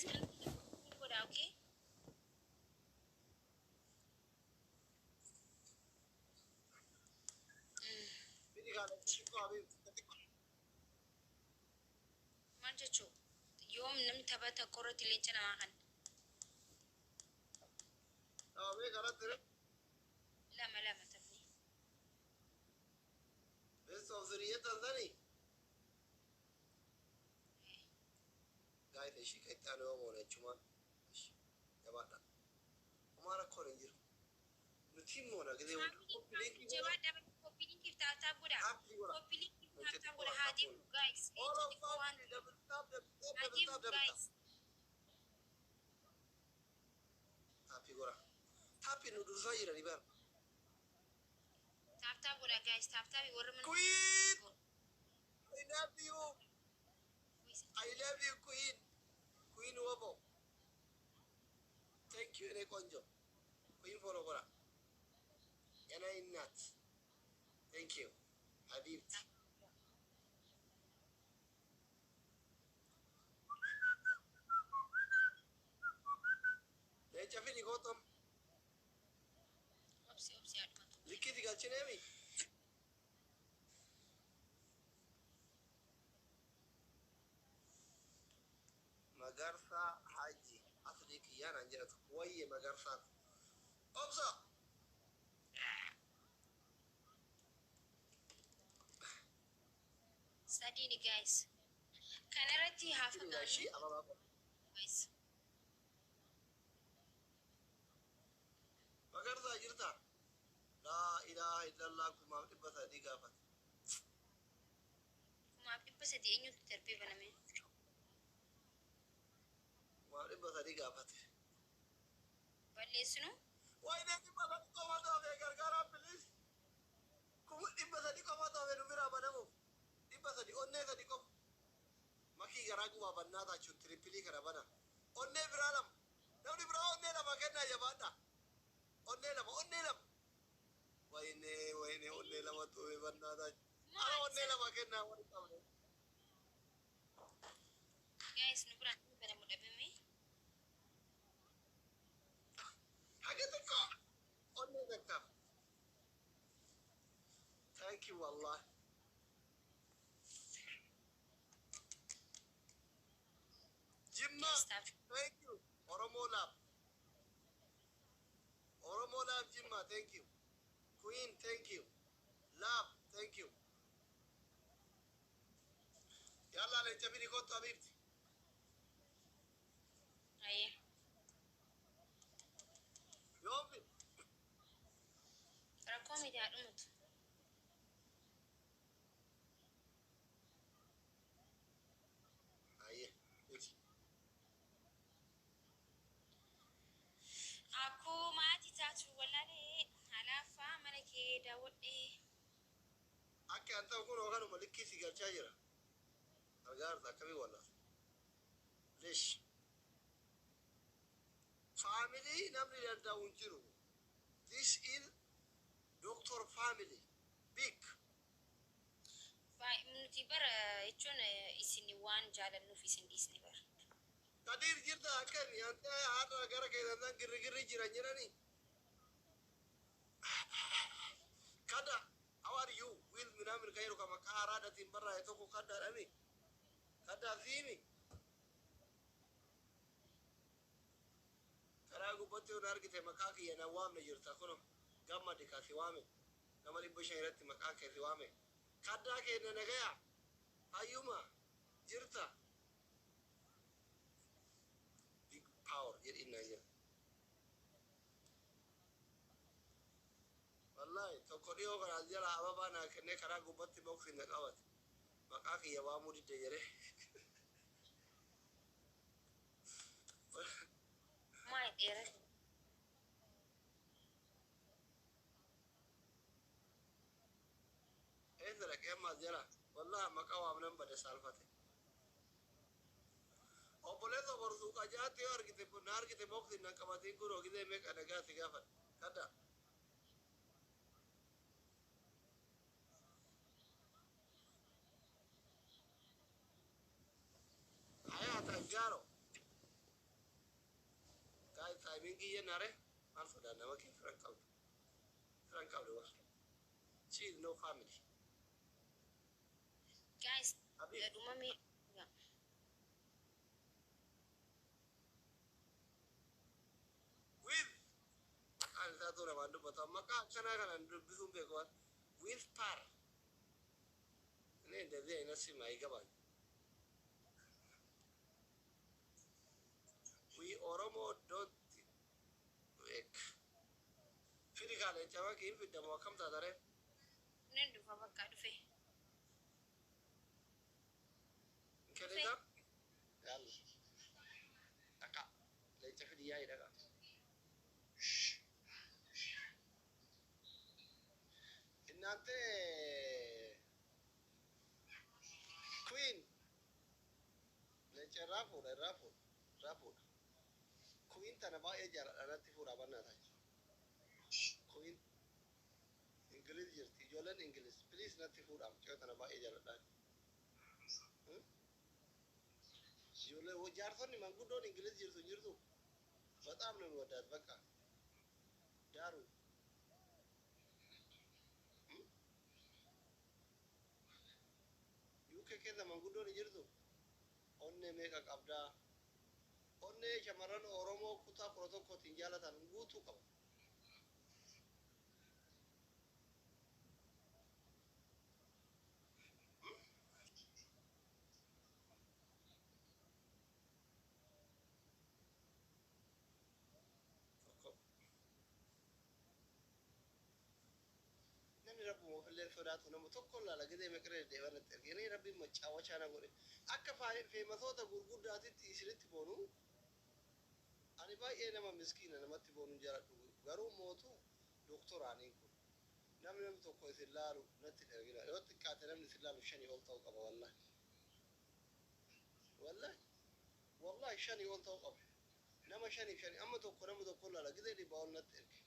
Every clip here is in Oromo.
guys, okay? Maal jechuu yoom namni taphata qorratti leenca namaa kan lama lama taphni. Best of three Tanzania. Guys, she can't tell no more. Chuma. Yabata. Umara calling you. The team one again. Jawab dapat kopi link kita tak budak. Kopi link kita tak budak hadir guys. All of us. Hadir guys. Happy gora. Happy nudu saja ni ber. Tak budak guys. Tak orang mana. Queen. I love you. I love you, Queen. Queen Wabo. Thank you, Nekonjo. Queen for Obara. And I'm not. Thank you. Habib. Let's have any gotham. Opsi admat. Likit Galchinemi. Magarsa Haji. Athlete Yan and Jet. Why Magarsa? Opsa. Study ni guys. Kanarati half a She guys. Magarsa Jirta. La ilaha illallah kuma ibasa digafat. Kuma apa sih dia nyut terpiba namanya? Kuma ibasa digafat. Balik sunu? Why did you pass the command of a gargara, please? Kuma ibasa di command of a numera banamu. Ibasa di onne di com. Maki garagu abanada chun tripili karabana. Onne bralam. Nobody brown nela makena yabata. Onne lam. Wayne onne lama to banada. Ah onne lama kenna wani kamne. Guys, nubra pada muda bumi. Agad ko. Onne nakam. Thank you Allah. Jimma, thank you. Oromo Lab, Jimma, thank you. Queen, thank you. Lab, thank you. Yalla le jabini ko to abibti. Aye. Yomi. Rakomi dia adumut. Aye. Aku mati tatu walale. Halafa mana ke Dawud eh. Ake anta kuno kanu maliki sigar chajira. Agar da kabi wala. Lish. Family namni da unjiru. This is doctor family. Big. Minuti bar ichon isini wan jalan nufi sindis ni bar. Kadir jirta akan yante hada gara ke dan giri jirani. Kada, how are you? Will minamir kairu kama kahara da timbarra itu ko kada ami. Kada zimi. Karagu botte unar gite makaki yana wame jirta kono. Gamma dikasi wame. Namari bushairati makaki si wame. Kada ke nenegaya. Ayuma jirta. Big power yet in Nigeria. Wallahi to kodiyo ga aljala ababa na kene karagu botti boxing da kawat. Makaki ya wa mudi de yere. Mai era. Endra ke mazela. Wallahi makawa nan bada salfate. Oboleto borzu ka jati or kite punar kite boxing na kamati guro kite mek adaga sigafat. Kada. Hayat Angaro. mingi ye nare mal foda na waki frank out wa chill no family guys abi dumami yeah. with al da to na bandu bata maka kana kana bisum be ko with par ne da zai na si mai gaba we oromo don't wake fili kale jawa ki fi da mo kam ta dare nen du fa bakka du fe kele da yalla aka le ta fi yayi daga innante queen le ce rafu queen tana ba e jara anatti fura banna ta queen english jirti jolan english please natti fura am ce tana ba e jara da jole wo jarson ni man gudon english jirtu በጣም ነው የሚወዳት በቃ ዳሩ ዩኬ ከዛ man gudon jirtu onne meka qabda onne shamaran oromo kuta protokol tinjalatan guutu qaba namni rabbu mo filleen sodaatu nama tokko laala gidee meqiree deeban erganii rabbi macaawachaa na godhe akka feematoota gurguddaatitti isinitti boonu ani baay'ee nama miskiina namatti boonu jaaladhu garuu mootu doktoraaniin kun namni tokko isin laalu natti ergina yoo xiqqaate namni isin laalu shanii ol ta'uu qaba wallahi shanii ol ta'uu qaba nama shanii amma tokko laala gidee dhibbaa ol natti erge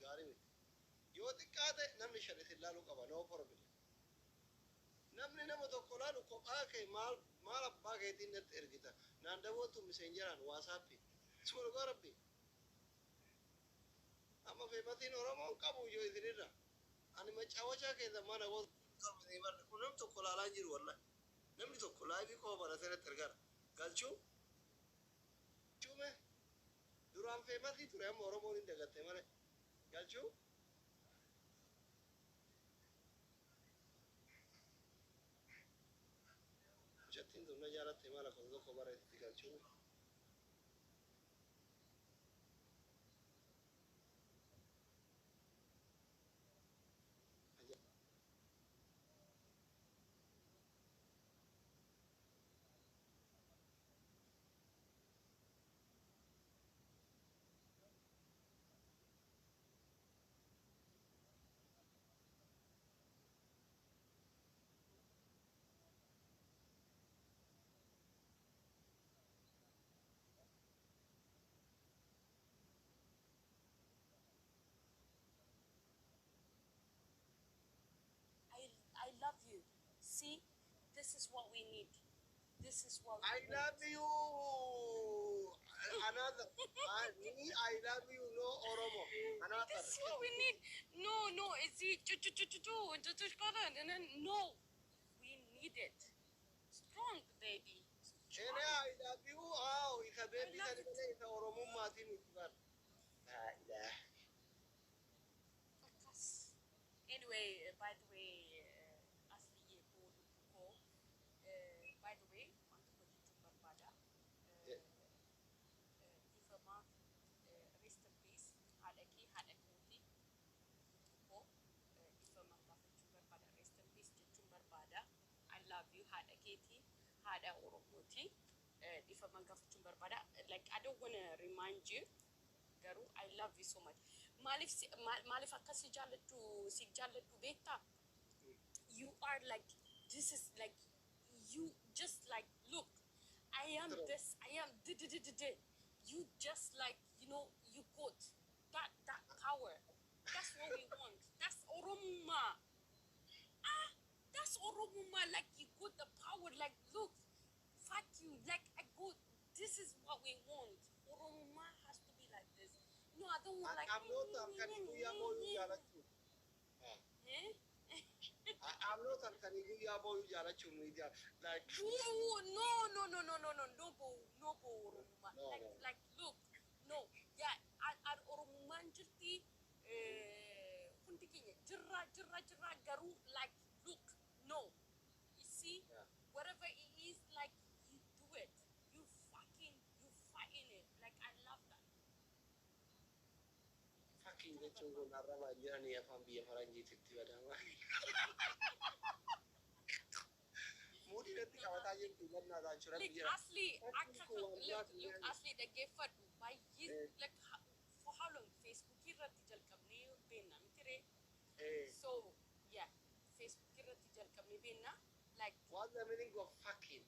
gaarii miti yoo xiqqaate namni shan isin laaluu qaba no problem namni nama tokko laalu kophaa kee maal abbaa keetiin natti ergita naan dabootu miseenjeraan waasaappii suuqa rabbi amma feematiin oromoon qabu yoo isinirra ani macaawachaa keessa mana kun nam tokko laalaa jiru wallahi namni tokko laaybii koo baratee natti ergara galchuu chuume duraan feematii ture amma oromoon hin dagatte malee galchuu jattiin dunna jaalatte maala kun tokko bareetti galchuu I love you. See, this is what we need. This is what we I need. love you another I love you no oromo another This is what we need. No, it's it. No, we need it. Strong, baby. ene I love you isa baby love tani it. mele isa oromo mati mutibar la ilaha Focus. Anyway, by the way, asli ye ko by the way, want to go to Barbada. Yeah. Ifama, rest in peace. Hadaki, hadakuti. Ko, ifama kafu Barbada. Rest in peace to Barbada. I love you, hadaketi, hada oromoti. Ifama kafu Barbada. Like I don't wanna remind you, Garu. I love you so much. Malif akasi jaletu beta. You are like, this is like, you just like, look, I am True. this, I am you just like, you know, you got that power. That's what we want. That's Oromuma. That's Oromuma. Like you got the power. Like look, fuck you. Like I got. This is what we want. Oromuma has to be No, I don't want like. Amnoota halkanii guyyaa booyuu jaalachuu. Eh? Amnoota halkanii guyyaa booyuu jaalachuu miidiyaa. Like No, Oromuma. Like, look, no, yeah, at Oromuman jirti, hundi keenya jirra garu, like, look, no, you see, whatever it is, like, you do it, you fighting it, like, I love that. fucking jechuun kun arraba jiranii afaan biyya faranjiititti badamaa. Muudinatti qabataa jirtu gannaataa jira biyya. Asli, Asli, the gifford, my years, like, for how long? Facebook irratti jalqabnee beekna miti so yeah, Facebook irratti jalqabnee beekna like. What's the meaning of fucking?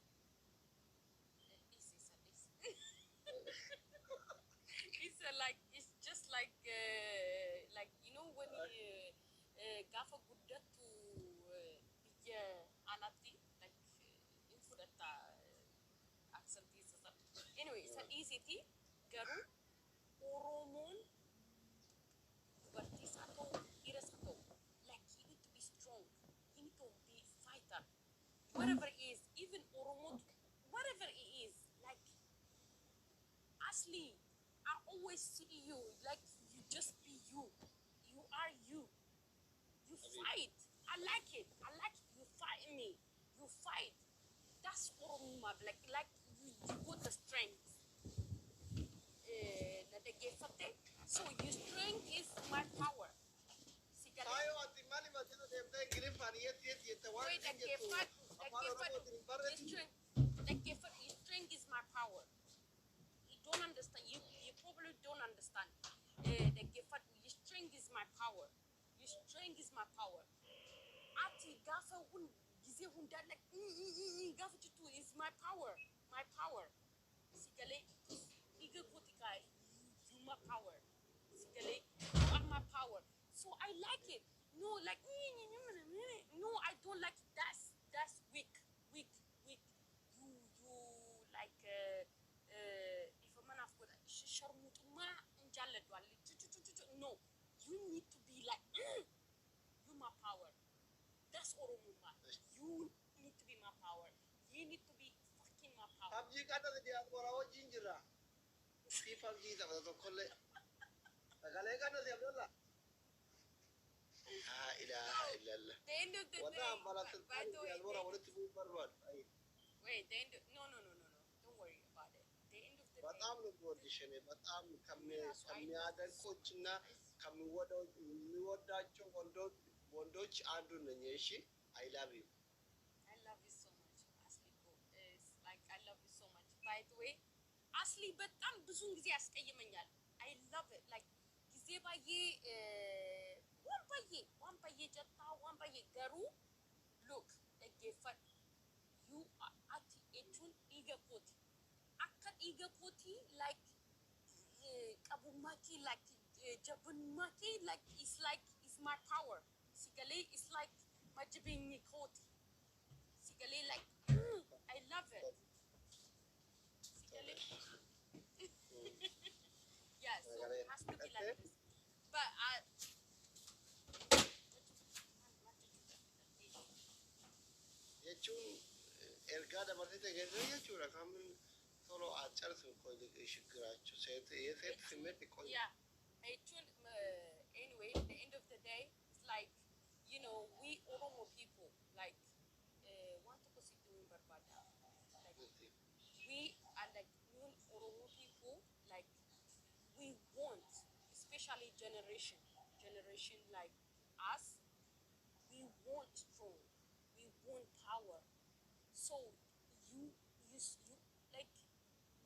It's like it's just like you know when gafa guddatu biyya alatti like infudata accent is anyway it's an easy thing garu Oromon dubartii isaa ta'u dhiira isaa ta'u like you need to be strong, you need to be fighter, whatever it is, even Oromo, whatever it is, like Asli, I always see you like you just be you, you are you, you fight. I like it you fight me, you fight. That's Oromuma, like you got the strength. So your strength is my power. Ayo ati mali matino demte grifan yet the one Wait, the strength is my power. You don't understand. You probably don't understand. Your strength is my power. Your strength is my power. Ati gafa un gize hunda like gafa chitu is my power. My power. Sigale iga kotika you my power. Sigale you are my power. So I like it. No, like no, I don't like it. That's weak. You like if a man have got no, you need to be like you my power. That's Oromuma. You need to be my power. You need to be fucking my power. Abji kata di agora o jinjira. FIFA kita betul kolle. Agale kata di agora. Ah, ilaha illallah. The end of the day. By the way, wait, the end. No. Don't worry about it. The end of the day. But I'm not going to shame it. But I'm coming. Other coach na coming. What that you want to do? Nanyeshi. I love you. I love you so much, Asli. It's like I love you so much. By the way, Asli, but I'm busy with I love it. Like gize ba ye one paye jatta one paye garu. Look, like gefat you are at etun iga koti. Akat iga koti like kabumaki like jabunmaki like it's my power. Sigale is like majibing koti. Sigale like I love it. Sigale. Yeah, so it has to be like this. But jechuun ergaa dabarsite geessee jechuudha kan solo acarsu koode shikirachu seet simetti koode. Yeah, anyway, at the end of the day, it's like you know we Oromo people like want to consider Barbada. Like we are like new Oromo people like we want, especially generation like us, we want strong. Want power, so you like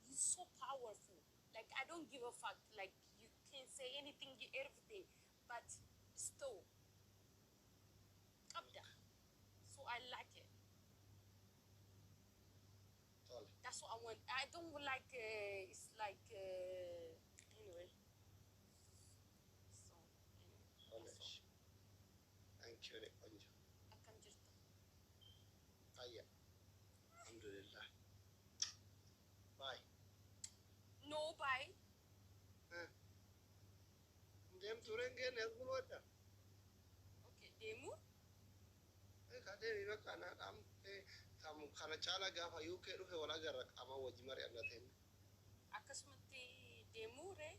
you're so powerful. Like I don't give a fuck. Like you can say anything every day, but still, abda. So I like it. That's what I want. I don't like. It's like anyway. So anyway. Thank you. Alhamdulillah. Bye. No, bye. tureen keenya as bulwadha. Okay, deemuu? Kadeemi bakka anaa qaamte kana caala gaafa UK dhufe wal agarra qaama wajji mari'annaa ta'e. Akkasumatti deemuu ree?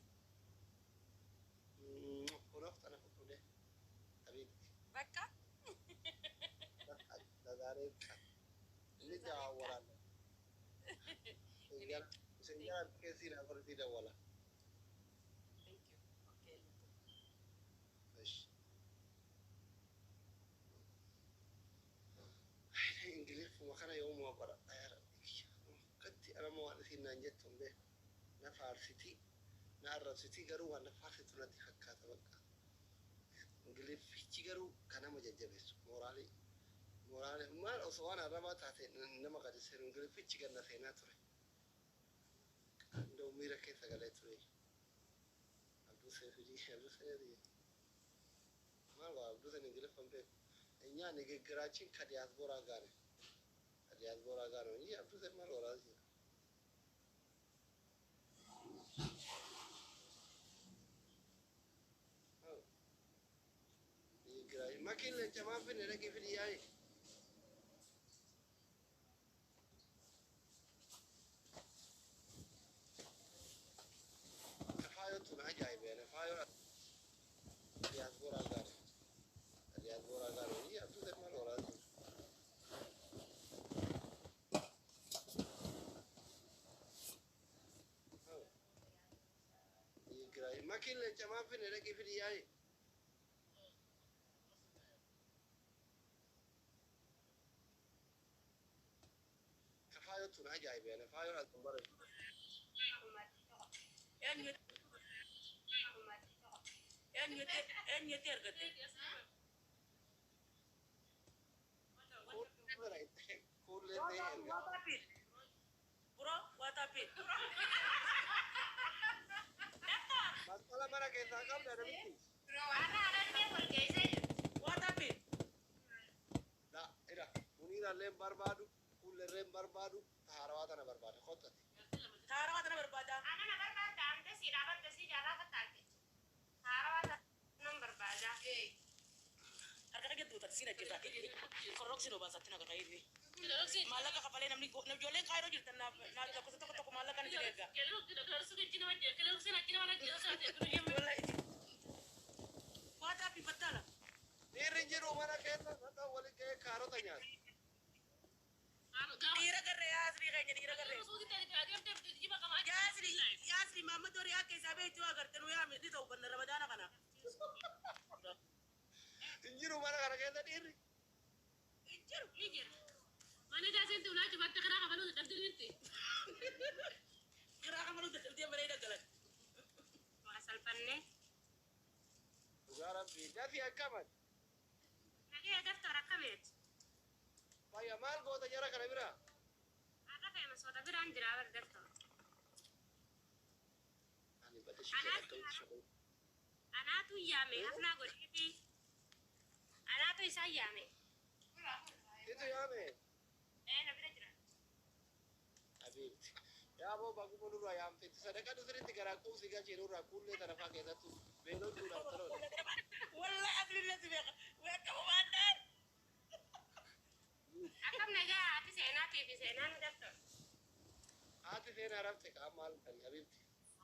Kunaaf tana fuudhee habiibti. Bakka? Nagaaree inni jaa waraana. Senjaan keessi na fardi dawala. Thank you. Okay. Ingiliz makana yoo mu bara ayara. Katti ana mo waan isin naan jettuun bee na faarsiti na arrabsiti garuu waan na faarsitu natti fakkaata bakka. Ingiliz fiichi garuu kanama jajjabeessu mooraalii maal osoo waan arrabaa taate nama qadisseenu Ingiliz fiichi ganna seenaa ture. Ndoo miira keessa galee ture. Abduu Seefidii maal waa Abduu Seen Ingiliz fan beeku. Enya ንግግራችን ከዲያስፖራ ጋር ነው። ከዲያስፖራ ጋር ነው እንጂ Abduu Seen maal waraasi. Makin le jamaa fi ne rage fi yayi. Kafayo tuna ajaibe ne fayo diaspora gar. Diaspora gar ni Abduu Seen maal waraasi. Makin le jamaa fi ne rage fi yayi. Tuna ajaibe ne fayo al-kumbara. En yete argate. Kulle ne erga. Bro, what happened? Masalah mana kita kam ada miti. What happened? Nah, ira. Munira lem barbadu, kulle lem barbadu. Tarawatan berbada, kota. Tarawatan berbada. Anak berbada, anda sih dapat desi jalan ke tadi. Tarawatan berbada. Harga kita tuh tadi sih nak kita. Korok sih loba satin agak kayak ini. Malah kapalnya namni jualnya kairo jual tanah. Nah, aku toko malah kan jaga. Kalau tidak harus kita aja. Kalau sih nak kita mana kita saja. Buat apa betul? Ini ranger rumah nak kita, kita boleh ke karo tanya. Dira karre Yasri kayaknya dira karre. Yasri mama dori ake sabe itu agar tenu ya di tahu bener Ramadan kana. Injiru mana kana kaya diri. Injir. Mana dah sentuh nak cuma kerana kamu lu dah diri. Kerana kamu lu dah dia mana dah jalan. Asal panne. Ugaran beda via kamat. Lagi ada terakamet. Paya mal go ta jara kana bira. Ada kayak masuk tapi ran jara berdekat. Ani bata shi ka ana tu yame afna go diti. Ana tu isa yame. Itu yame. Na bira jara. Abi. Ya bo bagu bolu ra yam te sadaka du seri tigara ku siga jiru ra kulle ta rafa ke tu. Belo du ra taro. Walla abli lati be. Wa kamu bandar. Akam naga hati sena TV sena nu daftar. Hati sena rafte kamal kan habibti.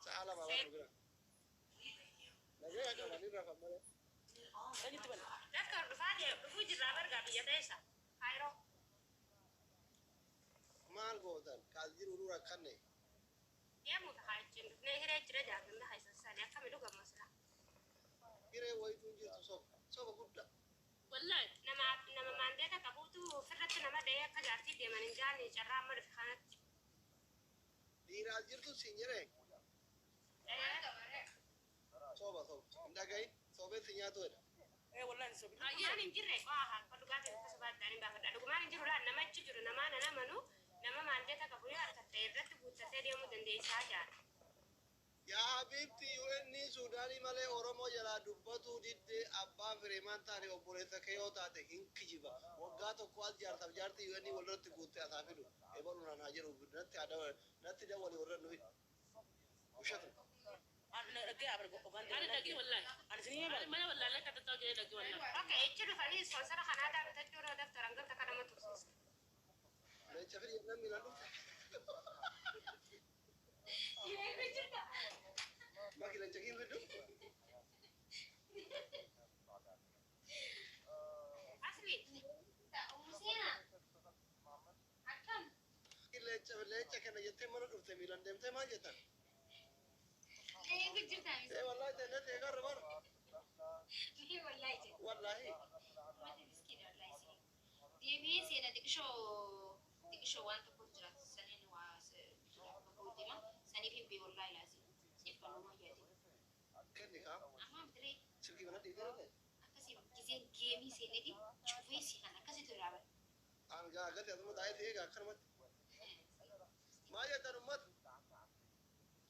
Saala baba nugra. Naga ya kamani rafa mare. Ani tu bal. Daftar rufadi rufuji rabar gabi ya desa. Kairo. Mal godan kaziru rura kanne. Ya mutahajin ne hire jira jagan da haisa sani akam duga masra. Gire wai tunjir to so gudda. Wallahi nama mandeta kabutu firrat nama daya kajarti dia maninjani cara amal khanat. Dira jirtu sinjere. Soba ndagai sobe sinyatu ada. Wallahi sobe. Ayah ninjire wah paduga ta sabat dani ba kada duguma ninjiru la nama cijuru nama nana manu nama mandeta kabuya arkatte irratti guutate deemu dandeessa jaa. Ya habibti UN Sudani male Oromo jala dubbatu didde abba Freeman tani obbolesa kayo taate hinkijiba waggato kwal jarta jarti UN walratti guutte asafidu ebalu na hajiru natti ada natti da wali warra nuyi ushatu أنا أجي أبغى أقول أنا دقي والله أنا سنين أنا ما والله لك تتوجه دقي والله أوكي إيش فاني سبونسر خنادا بتجرا دفتر أنقل تكلم تخصص لا تفرق يا نمي لا ما كلا تجين بدو أصلي أمسينا أكم كلا كنا يتم من الأرض ميلان دم تما جتا إيه بتجرا إيه والله ده نت يقرب إيه والله جد والله ما تمسكين والله سي دي سينا ديكشو وانت بتجرا سنين واس بقولي ما سنين في والله لازم يفعلوا ما يدي كني كام أما بدري سلكي بنا دي ده أكسي كيسين جيمي سينتي شوفي سينا أكسي ترابل أنا قاعد يا ضمن دايت إيه قاعد كرمت ما يقدر أمت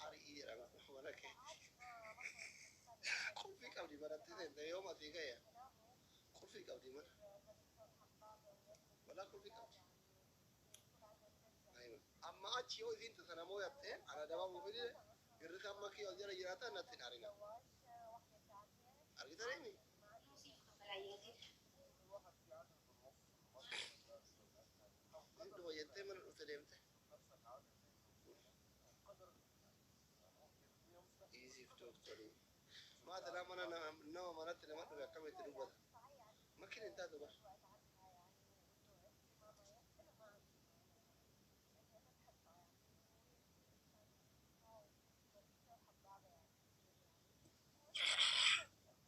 أري أنا ولا كي كل في كم دي مرة تين ده يوم أتيجا يا كل في كم دي مرة ولا كل في كم أيوة أما أشياء زين تسنمو يبتة أنا دابا مبيني يرتاح ما كي أجرا يراتا نتين أرينا أري تريني نوسي فكبلايتي إنتوا ينتهي من الأسلمته easy to study ما أدري ما أنا نوع ما نتنا ما تبغى كم يتدوب ما كنا أنت دوبا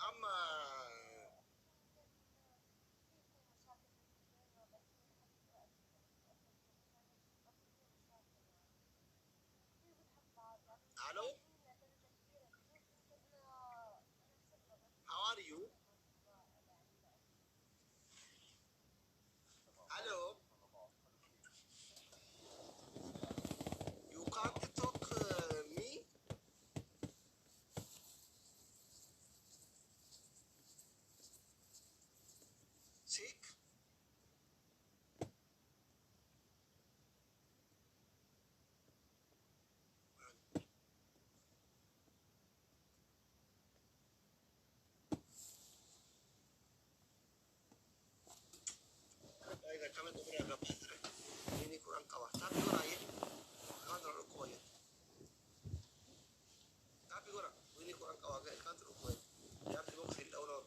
أما hello how are you hello you can't talk me sick أيها كم تبغى أقرب ini kurang kawah tapi orang ya kan terlalu koyo tapi orang ini kurang kawah kan terlalu koyo ya tibok fil awal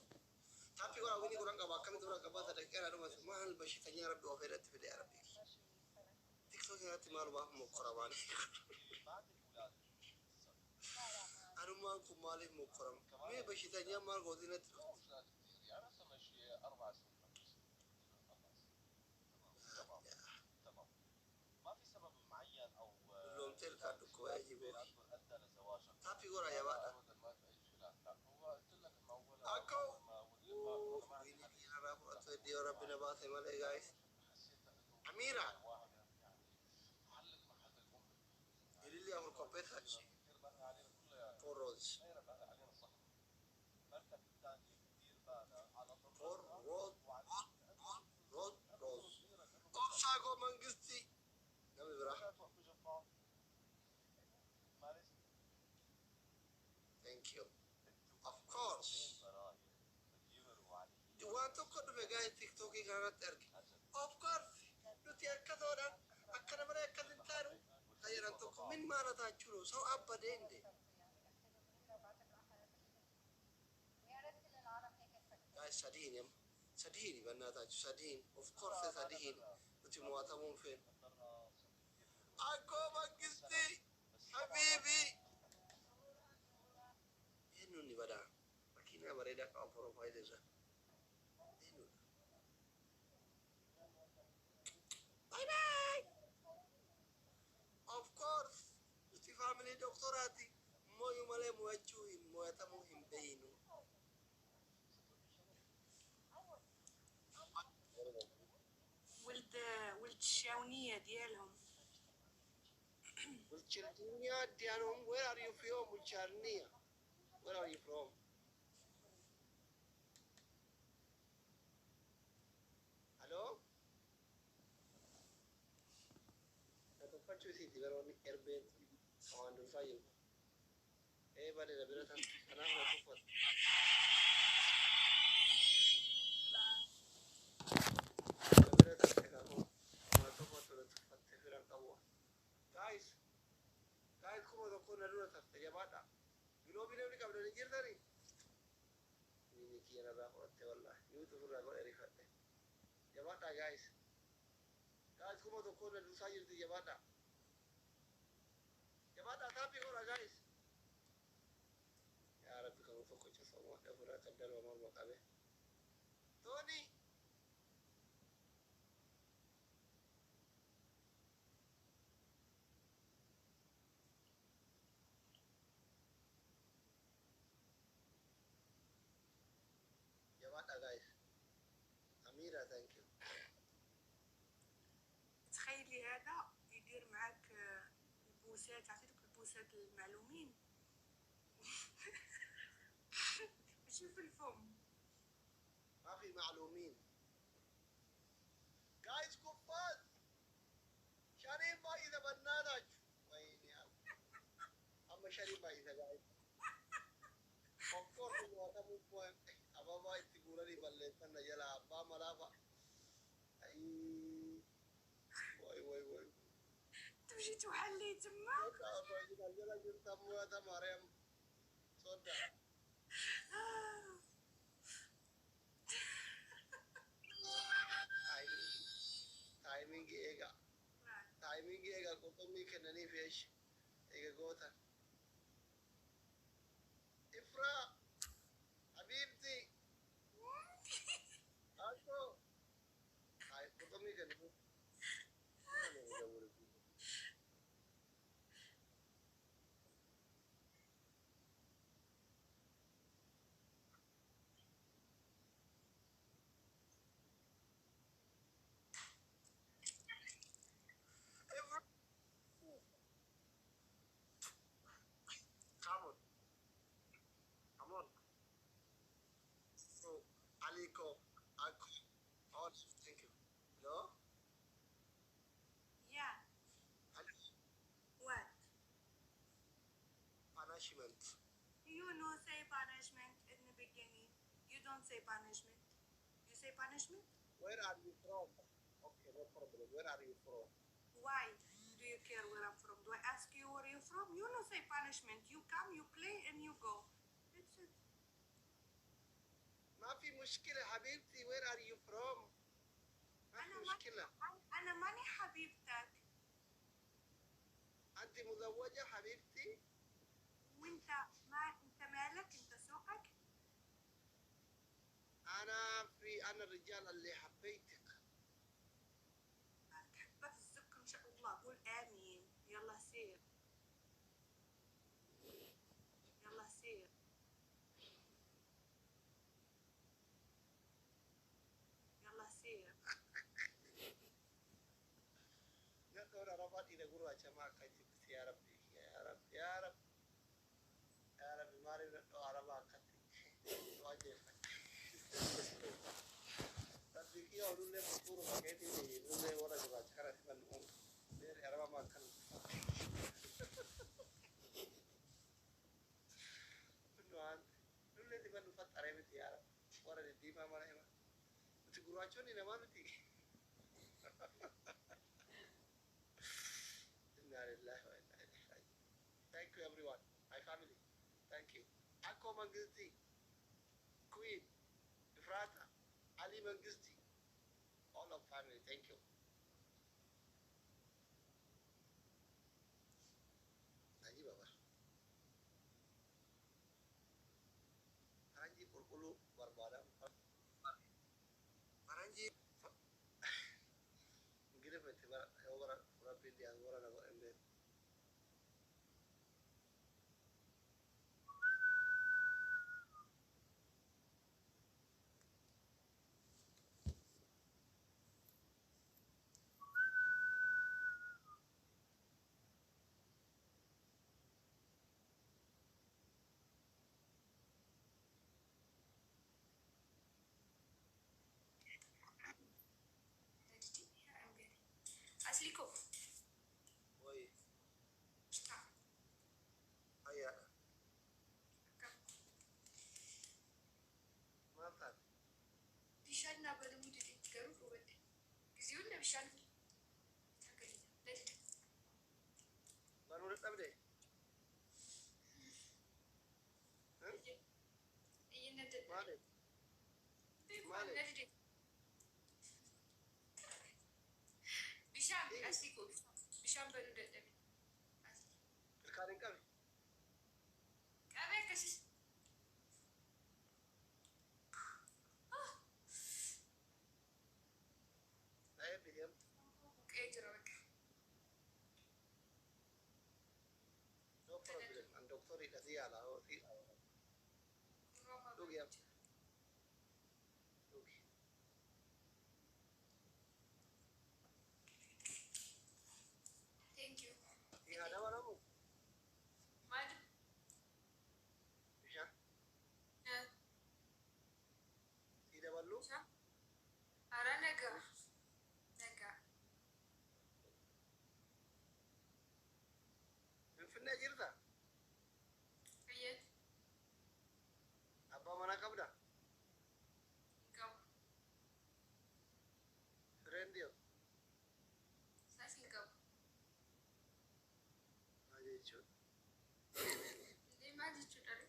tapi orang ini kurang kawah kami kurang kawah ada kira rumah mahal bashi tanya Rabbi wafirat fil Arabi TikTok yang hati malu bah mukraban aruma kumali mukram me bashi tanya mal godinat belum telka duk wajib tapi orang ya bada aku ini dia rabu atau dia orang bina bahasa Malay guys Amira ini dia orang kompetisi for roads for road obsago mangisti kami berah thank you of course wanto ko do guys TikTok gara terki of course nuti akadoda akana mara akalintaru ayran to min mara ta chulo so abadende guys sadini banna ta sadin of course sadin nuti muata mun fen ako magisti habibi enu ni bada makina bareda ka profile za bye bye of course usti family doctorati moyo male muachuin moyata muhim beinu ولد الشاونية ديالهم Mulcharnia dianom where are you from Mulcharnia where are you from hello faccio siti però erbet quando fai bale na biratan kanaaf na tuffat na biratan tekako na tuffatu na tuffatte firan qabu guys kuma tokko na dura tafte jabaadha giloobii namni qabdani jirtani inni kiyana irraa fudhatte wallahi yuutuuf irraa godhe rifadhe jabaadha guys kuma tokko na dursaa jirti jabaadha tapi godha guys yaa rabbi kan tokko cufama dhafuraa kan darba morma qabe tooni jabaadha guys Amira thank you تخيلي هذا يدير معاك البوسات عطيتك البوسات المعلومين ماشي في الفم ما في معلومين جايز كفات شريف ما إذا بنانك ويني أما شريف ما إذا جايز فكر في الوقت مو بوين أبا ما تقول لي بلتنا يلا أبا ملابا أي وي تمشي تحلي تما يلا جبت أموات مريم صدق timing ega kotomi kenani fish ega gota ifra habibti ako ay kotomi kenani Aliko, oh, thank you. Hello? Yeah. What? Punishment. You know say punishment in the beginning. You don't say punishment. You say punishment? Where are you from? Okay, no problem. Where are you from? Why do you care where I'm from? Do I ask you where you're from? You don't say punishment. You come, you play, and you go. That's it. ما في مشكلة حبيبتي where are you from ما في مشكلة أنا ماني حبيبتك أنت مزوجة حبيبتي وأنت أنت مالك أنت سوقك أنا الرجال اللي حبيتك تحبك السكر إن شاء الله قول آمين يلا سير يلا سير إذا قروا جماعة كتب يا ربي يا رب يا رب يا رب ما رأينا عربا كتب واجب تصدقي أقول لك بطور بقيتي نقول لك ورا جماعة كرا من غير عربا ما كان نوان نقول لك تبغى نفط عربي يا رب ورا الديما ما رأينا تقولوا أشوني نما نتي Thank you everyone, my family. Thank you. Ako Mangisti, Queen, Efrata, Ali Mangisti, all of family. Thank you. Naji Baba. Paranji Purkulu Barbada. Paranji. Mungkin betul. Orang pilih yang orang nak ambil. Asliko. Oi. Ayah. ጊዜውን ለብሻል ባኖር ጠብደ ማለት ቢሻም አስቲኮ ቢሻም በሉ ደደብ ካሪን ቀብ ቀበ ከሲስ አይ ቢዲም ቀይጅራ በቃ ኖ ፕሮብሌም አንድ ዶክተር ይደዚ ያላ ዱጊያ ቴንክ ዩ ይሃዳ ወራሙ ማድ ቢሻ ሲደበሉ አራ ነገ ነገ ፍንፍኔ ጅርታ እየት አባ መና ቀብዳ ጋው ፍሬንዲዮ ሳፊ ጋው አጀቹ ማድ ይችላል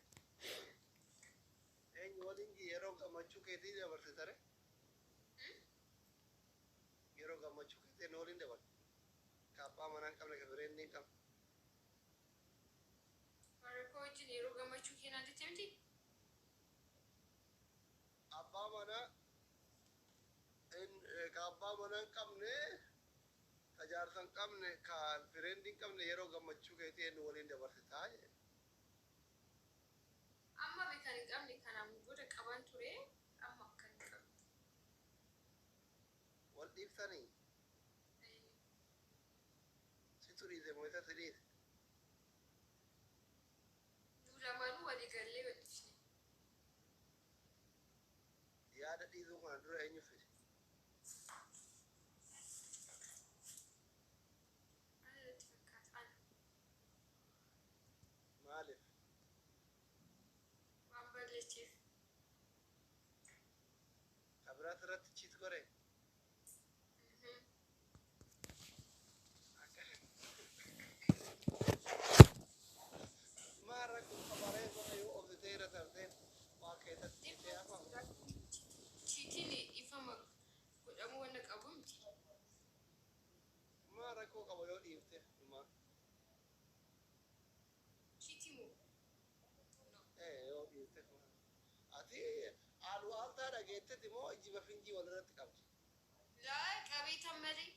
ኤኝ ወሊንጂ የሮ ገመቹ ከቲ ደበርተረ የሮ ገመቹ ከቲ ኖሊን ደበር ካባ መናን ቀብለ ከፍሬንዲን ቀብ ወረኮጅን የሮ ገመቹ ኬና እንደተምቲ አባ መና ካባ መናን ቀብነ ተጃርሰን ቀብነ ከፍሬንዲን ቀብነ የሮ ገመቹ ከቲ ኖሊን ደበርታ amma beekani qabni kanaan booda qaban ture amma akkan qabu wal dhiibtanii situ dhiise moota sidhiise nu lamaanuu walii gallee wadhifne yaada dhiisuu kana dura eenyu fide ana irratti fakkaata ana maaliif waan balleecheef kabiraat irratti chiit gore maarra kun qabaree sana yoo obsitee irra tarteen waa keessatti dhiisee hafa chiitiin ifama godhamuu wanna qabu miti maarra koo qaba yoo dhiifte dhumaa chiitimu yoo dhiifte ati aalu aaltaa dhageettetti moo ijjiba finjii walirratti qabdi laa qabeetan malee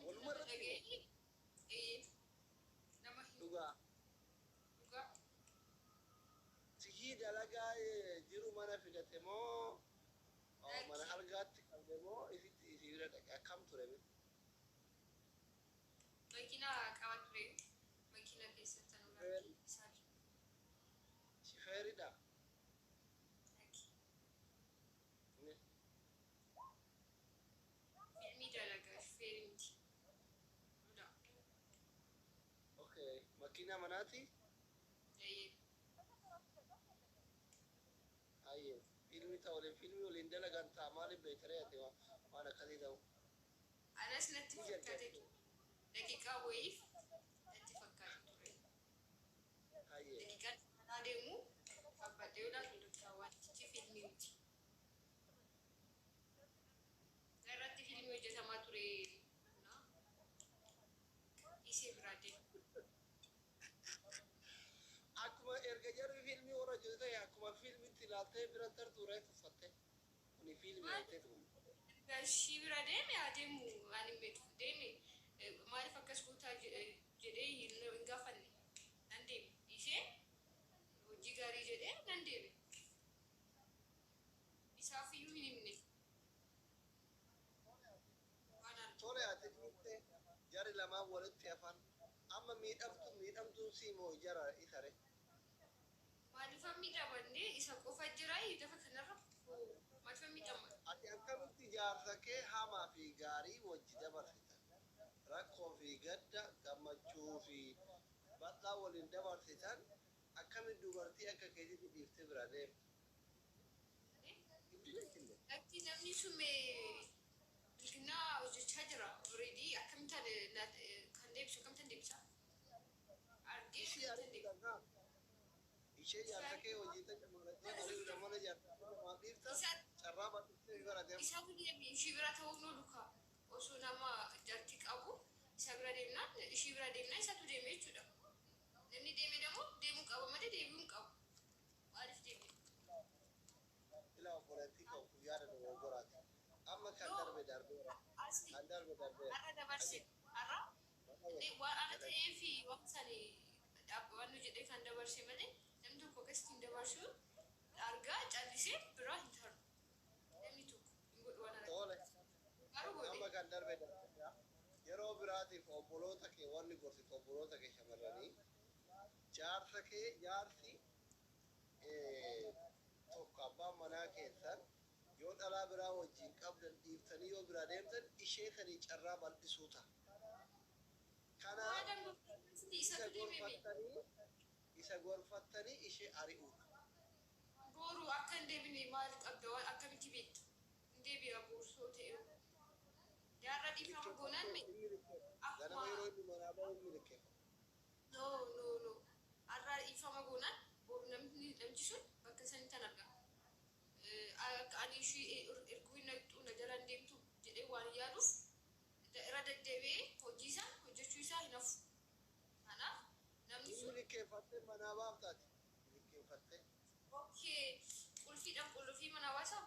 Walumaa irratti dhaga'ee nama hin dhugaa dhugaa sihii dalagaa jiru mana fidate moo mana algaatti qabde moo isitti isii bira dhaqe akkam ture miti makiinaa qaba ture makiinaa keessatti nu lakkii isaa shifeeridha filmii dalagaa shufeerii miti dhugaa okay makiinaa manaati ayye filmi ta'u filmi waliin dalagan ta'a maaliif beektaree ati waan akkasii ta'u anas natti fakkaate daqiiqaa wayiif natti fakkaate ture ayye daqiiqaan manaa deemu abbadde yoo laatu doktaa wantichi filmii miti irratti filmii hojjetamaa ture isee biraa deemu akkuma erga jarri filmii warra hojjetu ta'e akkuma filmitti ilaaltee bira tartuu irraa tuffatte kuni filmii jettee tumu Gashii bira deeme adeemu ani meetu deeme maaliif akkas gootaa jedhee hin gaafanne nan deeme ishee hojii gaarii jedhee nan deeme isaaf iyyuu hin himne tole ati dhiifte jari lamaan walitti hafan amma miidhamtuun sii moo jara isare maaliif miidhamanne isa qofa jira lafa kanarra maaliif miidhaman ati akkamitti jaarsa kee hamaa fi gaarii wajji dabarsitan rakkoo fi gadda gammachuu fi bal'aa waliin dabarsitan akkamitti dubartii akka keetitti dhiiftee bira deemte lakki namni sume bilginaa hojjechaa jira already akkamitti kan deebisu akkamitti deebisa argee ishee argitan haa ishee jaarsa kee hojiitti cimalattee ari'uudha mana jaarsa namaaf dhiifta carraa bal'istee gara deemu. isa deemee ishii bira ta'uun nu luka osoo nama jarti qabu isa bira deemnaan ishii bira deemnaa isatu deeme jechuudha. Namni deeme ደግሞ deemuu qaba malee deebi'uu hin qabu. Maaliif deeme? Ilaa obboleettii koo guyyaa dha dogoggoraati. Amma kan darbe darbeera. Kan darbe darbeera. Har'a dabarse har'a waan ana ta'ee fi waan sani waan nu jedhee kan dabarse malee namni tokko akkasitti hin dabarsu argaa callisee biraa hin taru. Namni tokko hin godhu waan argaa. Tole. Garuu godhe. Amma kan darbe darbeera. Yeroo biraatiif obboloota kee wanni gorsitu obboloota kee shamarranii jaarsa kee jaarsi tokko abbaan manaa keessan yoo dhalaa biraa wajjin qabdan dhiiftanii yoo biraa deemtan ishee sanii carraa bal'isuu ta'a. Kanaaf isa gorfattanii ishee ari'uudha. Boru akka hin deebine maal qabda waan akkamitti beektu? Hin deebi'a boorsoo ta'e. Jaarra dhiifama goonaan mee? Ganama yeroo inni manaa bahu inni liqqeeffama. No. Har'a dhiifama goonaan boru namichi sun bakka sanii tan argama. Akka ani ishii erguu hin naqxu na jalaan deemtu jedhee waan yaaduuf irra deddeebi'ee hojii isaa hojjechuu isaa hin hafu. Kanaaf namni sun liqqeeffattee manaa baaftaati. Liqqeeffattee. Okay, qulfiidhaan qullufii mana hawaasaa.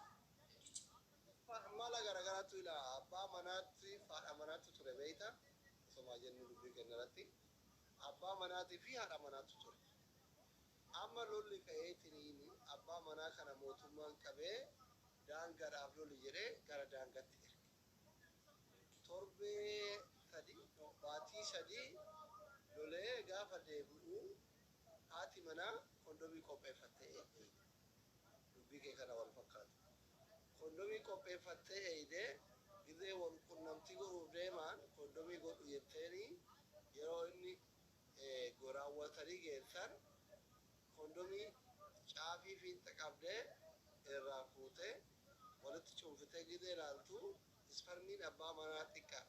Mala garagaraatu ila abbaa manaatti haadha manaatti ture beeyta. Osoma jennu dubbii kennarratti. Abbaa manaatii fi haadha manaatti ture. Amma lolli ka'eetiniin abbaa manaa kana mootummaan qabee daangaadhaaf lolli jedhee gara daangaatti erge. Torbee sadii baatii sadii lolee gaafa deebi'u haati manaa kondomii qopheeffattee eegde. Dubbii kee kana wal fakkaatu. Kondomii qopheeffattee eegdee gizee wal qunnamtii godhuuf deemaan kondomii godhu jetteeni yeroo inni goraawwatanii geessan kondomii caafii fiinxa qabdee irraa fuutee walitti cuunfitee gizee ilaaltu isparmiin abbaa manaa xiqqaa.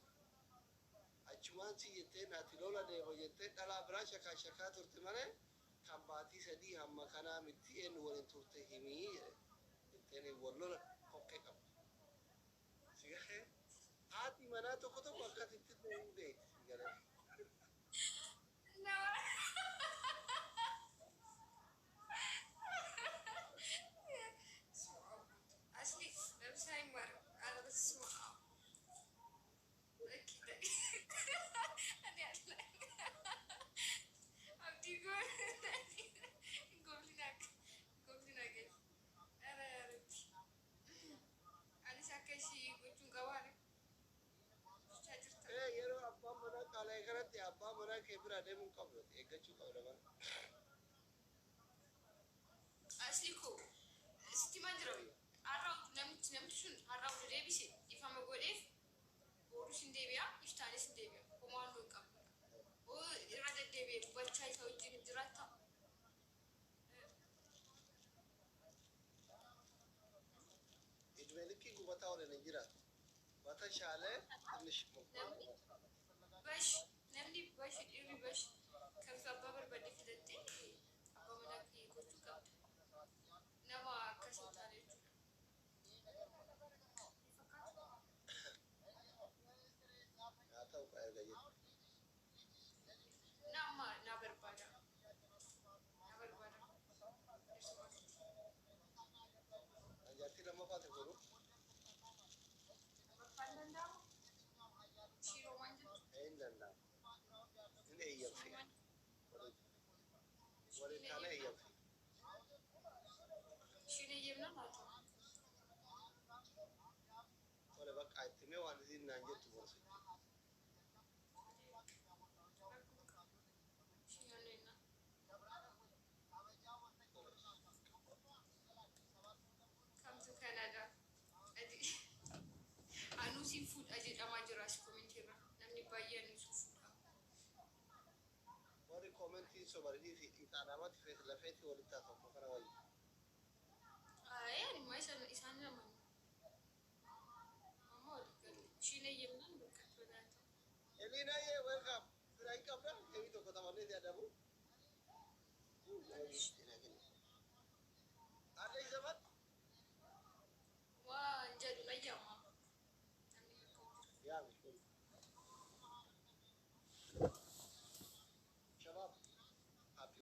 Achumaan si jettee naati lola deema jettee dhalaa biraa shakaa turte malee kan baatii sadii hamma kanaa miti eenyu waliin turte himii jetteen wal lola hoqqee qabdi. Sigahee haati manaa tokko akkasitti ta'uu beekti galee. Abbaa manaa kee biraa deemuu qabdu eeggachuu qabda mana. Asli koo sitti maal jira har'a namtichi sun har'a ol deebise ifama godheef boorus hin deebi'a iftaanis hin deebi'a homaa hin qabu. Irra deddeebi'ee dubbachaa isa wajjin jiraata. Idmee likkii gubataa waliin hin jiraatu. Bata shaalee innish namni bash dhiirri bash kan abbaa barbaade filattee abbaa manaa kee gochuu qabda. Nama akkas hin taane jechuudha. haa ta'u ka erga jettu. Nama na barbaada. Anjaartii lammaffaa ta'e godhu. Barbaadaan danda'amu? Shiroo waan jettu. Hin danda'amu. Inni eeyyamsee. Waliin taana eeyyamsee. Shiin eeyyamnaan haa ta'u. Tole bakka itti mee waan isiin naan jettu gorsi. Kamtu Kanada. Anuusiin fuudha jedhamaa jira as koomentiirra. Namni baay'een anuusiin fuudha. Warri koomentiin sobarii fi ixaanaamatti fees lafeetti walitti haasofnu kana wayyu. Ani immoo isaan naman. Amma walii galu. Elina yemnan bakka fadaata. Elina ye welcome. Firai kabra. Kami to kota mana dia ada bu?